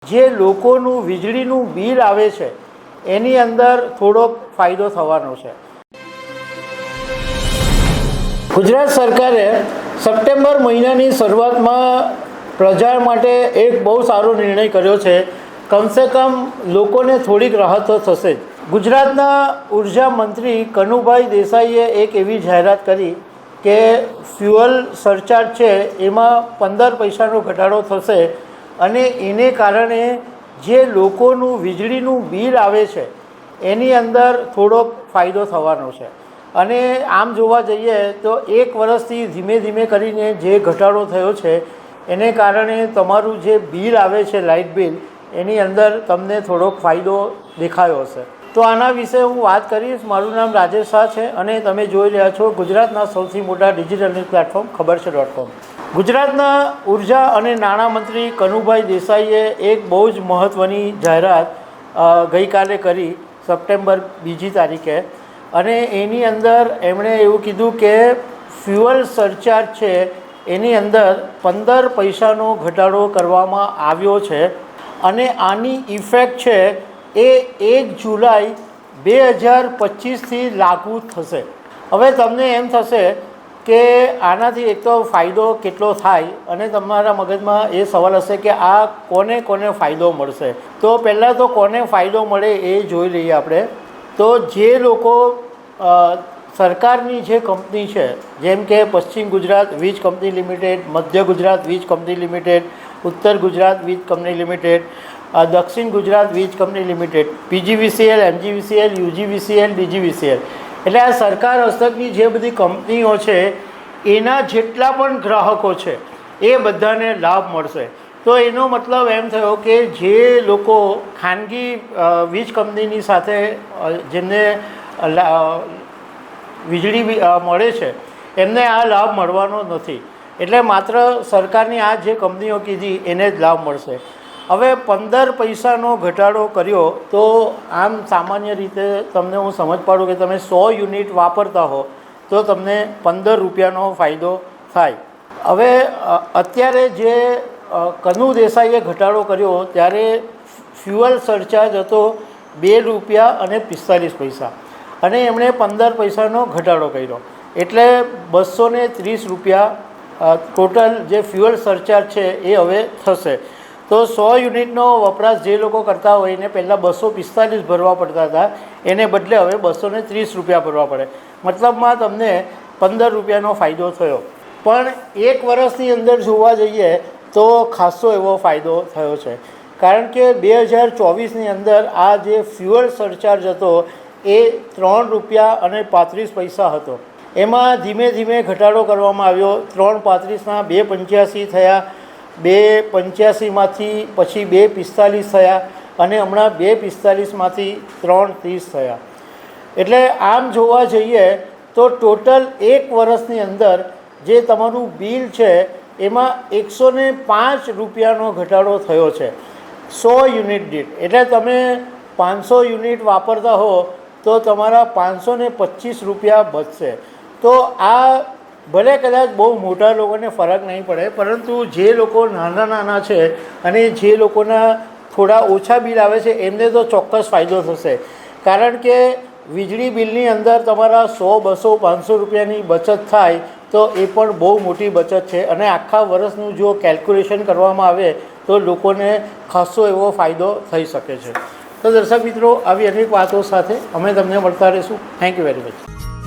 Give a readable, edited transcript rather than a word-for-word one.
જે લોકોનું વીજળીનું બિલ આવે છે એની અંદર થોડોક ફાયદો થવાનો છે। ગુજરાત સરકારે સપ્ટેમ્બર મહિનાની શરૂઆતમાં પ્રજા માટે એક બહુ સારો નિર્ણય કર્યો છે। કમસે કમ લોકોને થોડીક રાહત તો થશે જ। ગુજરાતના ઉર્જા મંત્રી કનુભાઈ દેસાઈએ એક એવી જાહેરાત કરી કે ફ્યુઅલ સરચાર્જ છે એમાં 15 પૈસાનો ઘટાડો થશે અને એને કારણે જે લોકોનું વીજળીનું બિલ આવે છે એની અંદર થોડોક ફાયદો થવાનો છે। અને આમ જોવા જઈએ તો એક વર્ષથી ધીમે ધીમે કરીને જે ઘટાડો થયો છે એને કારણે તમારું જે બિલ આવે છે લાઇટ બિલ એની અંદર તમને થોડોક ફાયદો દેખાયો હશે। તો આના વિશે હું વાત કરીશ। મારું નામ રાજેશ શાહ છે અને તમે જોઈ રહ્યા છો ગુજરાતના સૌથી મોટા ડિજિટલ ન્યૂઝ પ્લેટફોર્મ ખબરછે.com। ગુજરાતના ઉર્જા અને નાણાં મંત્રી કનુભાઈ દેસાઈએ એક બહુ જ મહત્ત્વની જાહેરાત ગઈકાલે કરી સપ્ટેમ્બર 2 તારીખે। અને એની અંદર એમણે એવું કીધું કે ફ્યુઅલ સરચાર્જ છે એની અંદર 15 પૈસાનો ઘટાડો કરવામાં આવ્યો છે અને આની ઇફેક્ટ છે એ 1 જુલાઈ 2025થી લાગુ થશે। હવે તમને એમ થશે કે આનાથી એક તો ફાયદો કેટલો થાય અને તમારા મગજમાં એ સવાલ હશે કે આ કોને કોને ફાયદો મળશે। તો પહેલાં તો કોને ફાયદો મળે એ જોઈ લઈએ આપણે। તો જે લોકો સરકારની જે કંપની છે જેમ કે પશ્ચિમ ગુજરાત વીજ કંપની લિમિટેડ, મધ્ય ગુજરાત વીજ કંપની લિમિટેડ, ઉત્તર ગુજરાત વીજ કંપની લિમિટેડ, દક્ષિણ ગુજરાત વીજ company limited, PGVCL, MGVCL, UGVCL, DGVCL, એટલે આ સરકાર હસ્તકની જે બધી કંપનીઓ છે એના જેટલા પણ ગ્રાહકો છે એ બધાને લાભ મળશે। તો એનો મતલબ એમ થયો કે જે લોકો ખાનગી વીજ કંપનીની સાથે જેમને વીજળી મળે છે એમને આ લાભ મળવાનો નથી। એટલે માત્ર સરકારની આ જે કંપનીઓ કીધી એને જ લાભ મળશે। હવે 15 પૈસાનો ઘટાડો કર્યો તો આમ સામાન્ય રીતે તમને હું સમજ પાડું કે તમે 100 યુનિટ વાપરતા હો તો તમને 15 રૂપિયાનો ફાયદો થાય। હવે અત્યારે જે કનુ દેસાઈએ ઘટાડો કર્યો ત્યારે ફ્યુઅલ સરચાર્જ હતો 2 રૂપિયા અને 45 પૈસા અને એમણે 15 પૈસાનો ઘટાડો કર્યો એટલે 230 રૂપિયા ટોટલ જે ફ્યુઅલ સરચાર્જ છે એ હવે થશે। તો 100 યુનિટનો વપરાશ જે લોકો કરતા હોય એને પહેલાં 245 ભરવા પડતા હતા એને બદલે હવે 230 રૂપિયા ભરવા પડે। મતલબમાં તમને 15 રૂપિયાનો ફાયદો થયો। પણ એક વર્ષની અંદર જોવા જઈએ તો ખાસો એવો ફાયદો થયો છે કારણ કે 2024ની અંદર આ જે ફ્યુઅલ સરચાર્જ હતો એ 3 રૂપિયા અને 35 પૈસા હતો। એમાં ધીમે ધીમે ઘટાડો કરવામાં આવ્યો। 3.35ના 2.85 થયા, 2.85માંથી પછી 2.45 થયા અને હમણાં 2.45માંથી 3.30 થયા। એટલે આમ જોવા જઈએ તો ટોટલ એક વર્ષની અંદર જે તમારું બિલ છે એમાં 105 રૂપિયાનો ઘટાડો થયો છે 100 યુનિટ દીઠ। એટલે તમે 500 યુનિટ વાપરતા હો તો તમારા 525 રૂપિયા બચશે। તો આ ભલે કદાચ બહુ મોટા લોકોને ફરક નહીં પડે પરંતુ જે લોકો નાના નાના છે અને જે લોકોના થોડા ઓછા બિલ આવે છે એમને તો ચોક્કસ ફાયદો થશે કારણ કે વીજળી બિલની અંદર તમારા 100, 200, 500 રૂપિયાની બચત થાય તો એ પણ બહુ મોટી બચત છે અને આખા વર્ષનું જો કેલ્ક્યુલેશન કરવામાં આવે તો લોકોને ખાસો એવો ફાયદો થઈ શકે છે। તો દર્શક મિત્રો આવી અનેક વાતો સાથે અમે તમને મળતા રહીશું। Thank you very much.